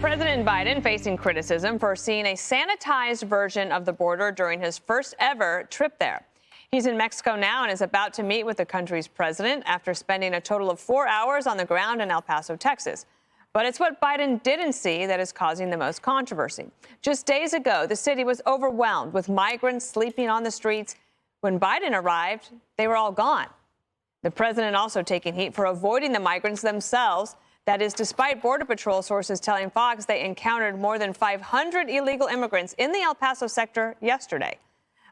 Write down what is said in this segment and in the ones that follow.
President Biden facing criticism for seeing a sanitized version of the border during his first ever trip there. He's in Mexico now and is about to meet with the country's president after spending a total of 4 hours on the ground in El Paso, Texas. But it's what Biden didn't see that is causing the most controversy. Just days ago, the city was overwhelmed with migrants sleeping on the streets. When Biden arrived, they were all gone. The president also taking heat for avoiding the migrants themselves. That is, despite Border Patrol sources telling Fox they encountered more than 500 illegal immigrants in the El Paso sector yesterday.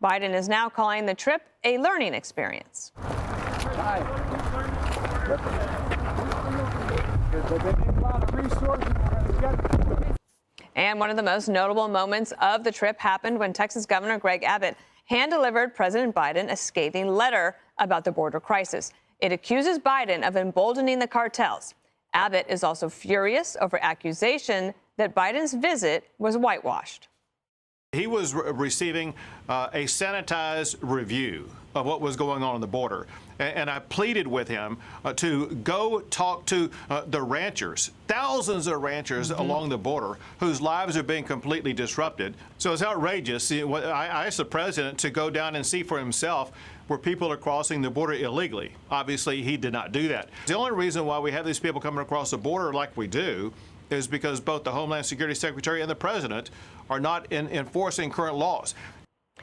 Biden is now calling the trip a learning experience. And one of the most notable moments of the trip happened when Texas Governor Greg Abbott hand-delivered President Biden a scathing letter about the border crisis. It accuses Biden of emboldening the cartels. Abbott is also furious over accusation that Biden's visit was whitewashed. He was receiving a sanitized review of what was going on the border. And I pleaded with him to go talk to the ranchers, thousands of ranchers along the border whose lives are being completely disrupted. So it's outrageous. I asked the president to go down and see for himself where people are crossing the border illegally. Obviously, he did not do that. The only reason why we have these people coming across the border like we do is because both the Homeland Security Secretary and the president are not enforcing current laws.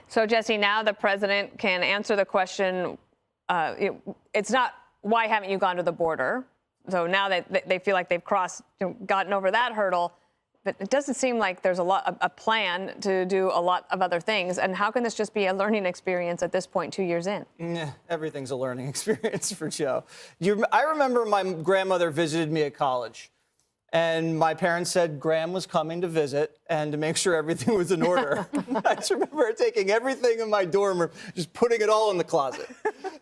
So, Jesse, now the president can answer the question. It's not, why haven't you gone to the border? So now that they feel like they've gotten over that hurdle. But it doesn't seem like there's a plan to do a lot of other things. And how can this just be a learning experience at this point, 2 years in? Yeah, everything's a learning experience for Joe. I remember my grandmother visited me at college. And my parents said Graham was coming to visit and to make sure everything was in order. I just remember her taking everything in my dorm room, just putting it all in the closet.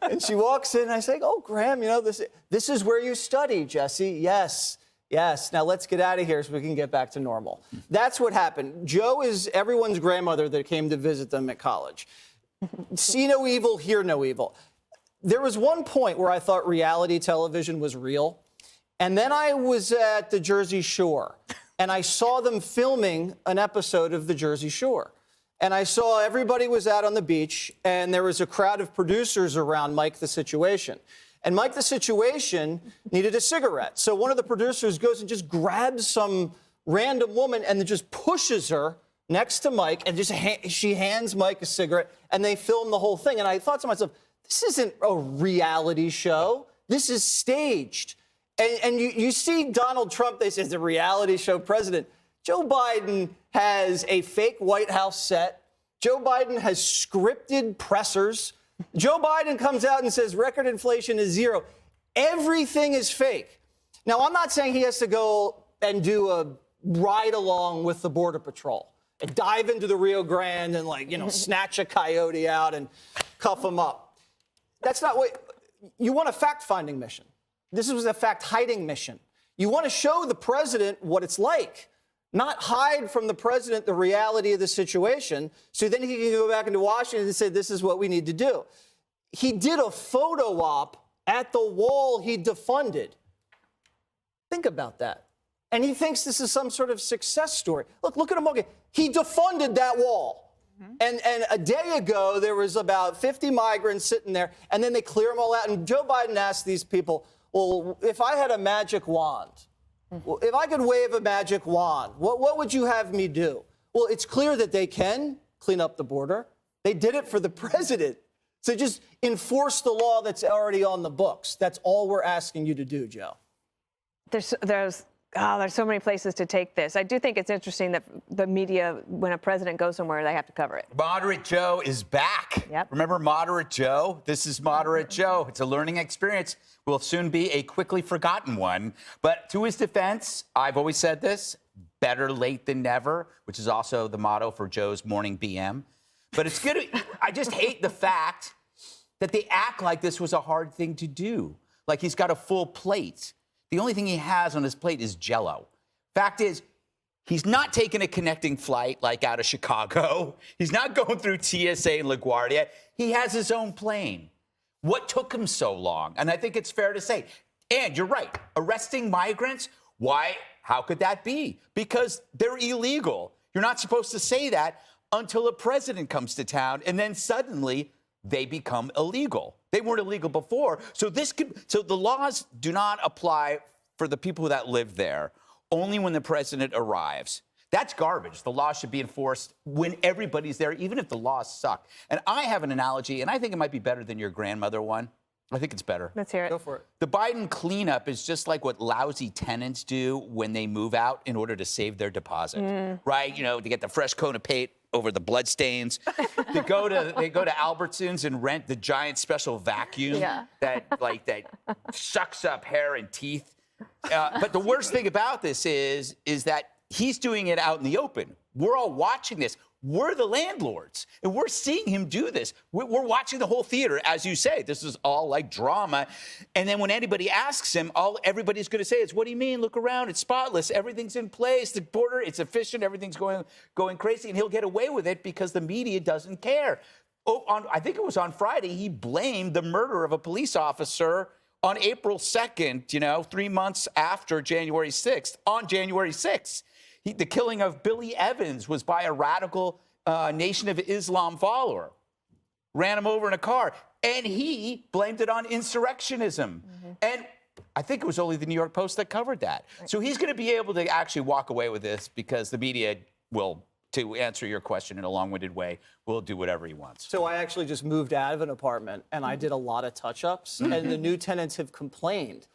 And she walks in and I say, oh, Graham, you know, this is where you study, Jesse. Yes. Yes, now let's get out of here so we can get back to normal. That's what happened. Joe is everyone's grandmother that came to visit them at college. See no evil, hear no evil. There was one point where I thought reality television was real. And then I was at the Jersey Shore, and I saw them filming an episode of the Jersey Shore. And I saw everybody was out on the beach, and there was a crowd of producers around Mike the Situation. And Mike the Situation needed a cigarette. So one of the producers goes and just grabs some random woman and then just pushes her next to Mike, and just she hands Mike a cigarette, and they film the whole thing. And I thought to myself, this isn't a reality show. This is staged. And you see Donald Trump, they say, is a reality show president. Joe Biden has a fake White House set. Joe Biden has scripted pressers. Joe Biden comes out and says record inflation is 0. Everything is fake. Now, I'm not saying he has to go and do a ride along with the Border Patrol and dive into the Rio Grande and, like, you know, snatch a coyote out and cuff him up. That's not what you want. A fact-finding mission. This was a fact-hiding mission. You want to show the president what it's like, not hide from the president the reality of the situation, so then he can go back into Washington and say, this is what we need to do. He did a photo op at the wall he defunded. Think about that. And he thinks this is some sort of success story. Look at him again. He defunded that wall. And a day ago, there was about 50 migrants sitting there, and then they clear them all out. And Joe Biden asked these people, well, if I had a magic wand, if I could wave a magic wand, what would you have me do? Well, it's clear that they can clean up the border. They did it for the president. So just enforce the law that's already on the books. That's all we're asking you to do, Joe. There's so many places to take this. I do think it's interesting that the media, when a president goes somewhere, they have to cover it. Moderate Joe is back. Yep. Remember Moderate Joe? This is Moderate Joe. It's a learning experience. Will soon be a quickly forgotten one. But to his defense, I've always said this, better late than never, which is also the motto for Joe's morning BM. But it's good. I just hate the fact that they act like this was a hard thing to do. Like he's got a full plate. The only thing he has on his plate is Jell-O. Fact is, he's not taking a connecting flight like out of Chicago. He's not going through TSA and LaGuardia. He has his own plane. What took him so long? And I think it's fair to say, and you're right, arresting migrants, why How could that be? Because they're illegal. You're not supposed to say that until a president comes to town, and then suddenly they become illegal. They weren't illegal before. So the laws do not apply for the people that live there, only when the president arrives. That's garbage. The law should be enforced when everybody's there, even if the laws suck. And I have an analogy, and I think it might be better than your grandmother one. I think it's better. Let's hear it. Go for it. The Biden cleanup is just like what lousy tenants do when they move out in order to save their deposit, right? You know, to get the fresh coat of paint over the blood stains. They go to Albertsons and rent the giant special vacuum that sucks up hair and teeth. But the worst thing about this is that he's doing it out in the open. We're all watching this. We're the landlords, and we're seeing him do this. We're watching the whole theater. As you say, this is all like drama. And then when anybody asks him, all everybody's going to say is, what do you mean? Look around. It's spotless. Everything's in place. The border, it's efficient. Everything's going crazy. And he'll get away with it because the media doesn't care. I think it was on Friday, he blamed the murder of a police officer on April 2nd, 3 months after January 6th, on January 6th. The killing of Billy Evans was by a radical Nation of Islam follower. Ran him over in a car. And he blamed it on insurrectionism. And I think it was only the New York Post that covered that. Right. So he's going to be able to actually walk away with this because the media will, to answer your question in a long-winded way, will do whatever he wants. So I actually just moved out of an apartment, and I did a lot of touch-ups, and the new tenants have complained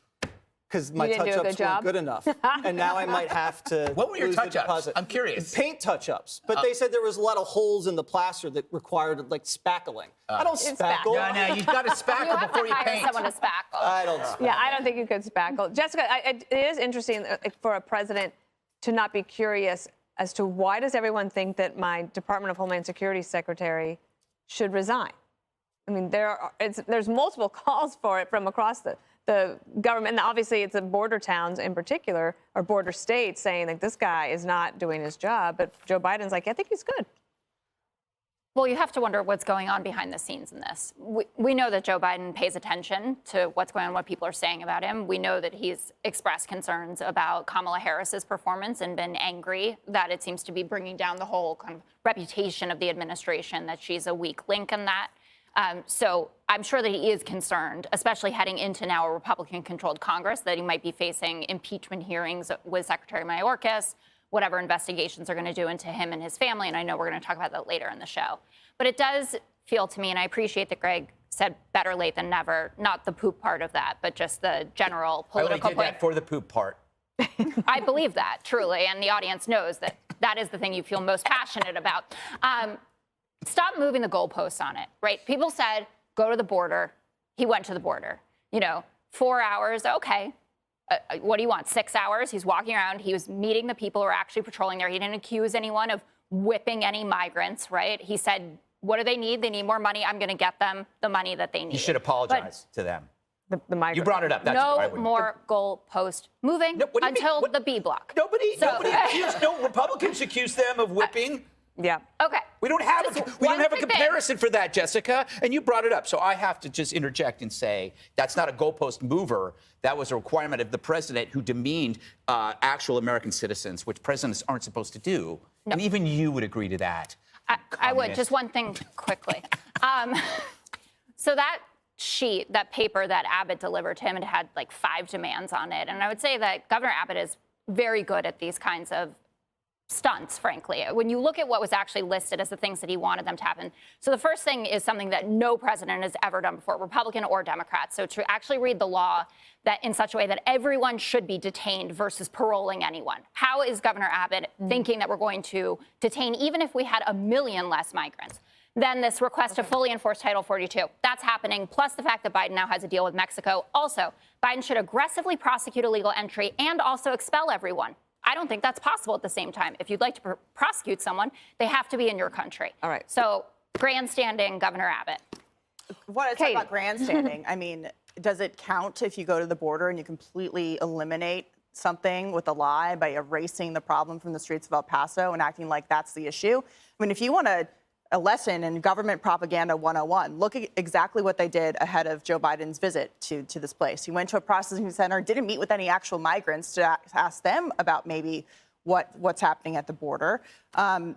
because my touch-ups weren't good enough. And now I might have to What were your lose the touch-ups? deposit. I'm curious. Paint touch-ups. But they said there was a lot of holes in the plaster that required, like, spackling. I don't spackle. No, you've got to spackle before you paint. Someone to spackle. I don't spackle. Yeah, I don't think you could spackle. Jessica, it is interesting for a president to not be curious as to why does everyone think that my Department of Homeland Security secretary should resign? I mean, there's multiple calls for it from across the government. And obviously, it's the border towns in particular, or border states, saying that this guy is not doing his job. But Joe Biden's like, I think he's good. Well, you have to wonder what's going on behind the scenes in this. We know that Joe Biden pays attention to what's going on, what people are saying about him. We know that he's expressed concerns about Kamala Harris's performance and been angry that it seems to be bringing down the whole kind of reputation of the administration, that she's a weak link in that. So I'm sure that he is concerned, especially heading into now a Republican-controlled Congress, that he might be facing impeachment hearings with Secretary Mayorkas, whatever investigations are going to do into him and his family. And I know we're going to talk about that later in the show. But it does feel to me, and I appreciate that Greg said better late than never, not the poop part of that, but just the general political I only did that for the poop part. I believe that, truly, and the audience knows that that is the thing you feel most passionate about. Stop moving the goalposts on it, right? People said, go to the border. He went to the border. 4 hours, okay. What do you want, 6 hours? He's walking around. He was meeting the people who are actually patrolling there. He didn't accuse anyone of whipping any migrants, right? He said, what do they need? They need more money. I'm going to get them the money that they need. You should apologize to them. The migrant. You brought it up. That's no more goalpost moving until the B block. Nobody accused, no Republicans accused them of whipping. Yeah. Okay. We don't have a comparison for that, Jessica. And you brought it up. So I have to just interject and say that's not a goalpost mover. That was a requirement of the president who demeaned actual American citizens, which presidents aren't supposed to do. No. And even you would agree to that. I would. Just one thing quickly. So that sheet, that paper that Abbott delivered to him, it had like 5 demands on it. And I would say that Governor Abbott is very good at these kinds of stunts, frankly, when you look at what was actually listed as the things that he wanted them to happen. So the first thing is something that no president has ever done before, Republican or Democrat. So to actually read the law that in such a way that everyone should be detained versus paroling anyone. How is Governor Abbott thinking that we're going to detain even if we had 1 million less migrants? Then this request to fully enforce Title 42. That's happening, plus the fact that Biden now has a deal with Mexico. Also, Biden should aggressively prosecute illegal entry and also expel everyone. I don't think that's possible at the same time. If you'd like to prosecute someone, they have to be in your country. All right. So grandstanding Governor Abbott. What I talk about grandstanding, I mean, does it count if you go to the border and you completely eliminate something with a lie by erasing the problem from the streets of El Paso and acting like that's the issue? I mean, if you want to a lesson in government propaganda 101. Look at exactly what they did ahead of Joe Biden's visit to this place. He went to a processing center, didn't meet with any actual migrants to ask them about maybe what's happening at the border.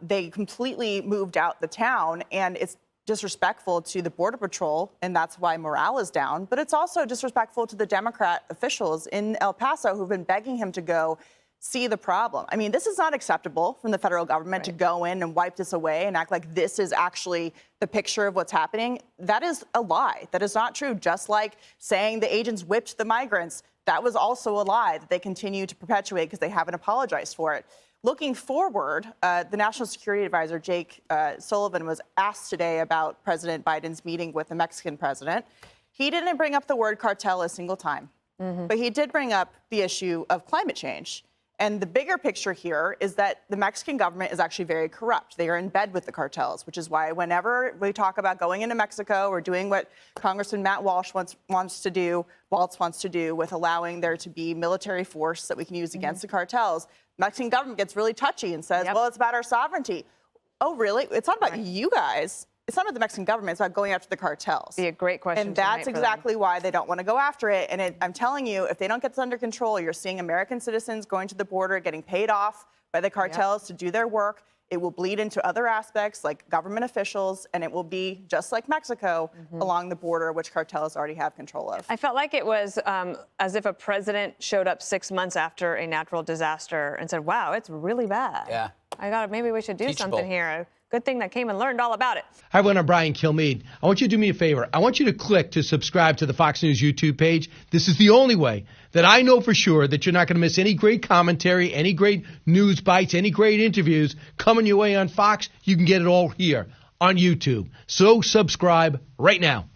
They completely moved out the town, and it's disrespectful to the Border Patrol, and that's why morale is down. But it's also disrespectful to the Democrat officials in El Paso who've been begging him to go see the problem. I mean, this is not acceptable from the federal government to go in and wipe this away and act like this is actually the picture of what's happening. That is a lie. That is not true. Just like saying the agents whipped the migrants, that was also a lie that they continue to perpetuate because they haven't apologized for it. Looking forward, the National Security Advisor, Jake Sullivan, was asked today about President Biden's meeting with the Mexican president. He didn't bring up the word cartel a single time, but he did bring up the issue of climate change. And the bigger picture here is that the Mexican government is actually very corrupt. They are in bed with the cartels, which is why whenever we talk about going into Mexico or doing what Congressman Matt Walsh wants to do with allowing there to be military force that we can use against the cartels, Mexican government gets really touchy and says, well, it's about our sovereignty. Oh, really? It's not about you guys. It's not about the Mexican government. It's about going after the cartels. Be a great question. And that's exactly why they don't want to go after it. And I'm telling you, if they don't get this under control, you're seeing American citizens going to the border, getting paid off by the cartels to do their work. It will bleed into other aspects like government officials, and it will be just like Mexico along the border, which cartels already have control of. I felt like it was as if a president showed up 6 months after a natural disaster and said, wow, it's really bad. Yeah. Maybe we should do something here. Good thing that came and learned all about it. Hi, everyone. I'm Brian Kilmeade. I want you to do me a favor. I want you to click to subscribe to the Fox News YouTube page. This is the only way that I know for sure that you're not going to miss any great commentary, any great news bites, any great interviews coming your way on Fox. You can get it all here on YouTube. So subscribe right now.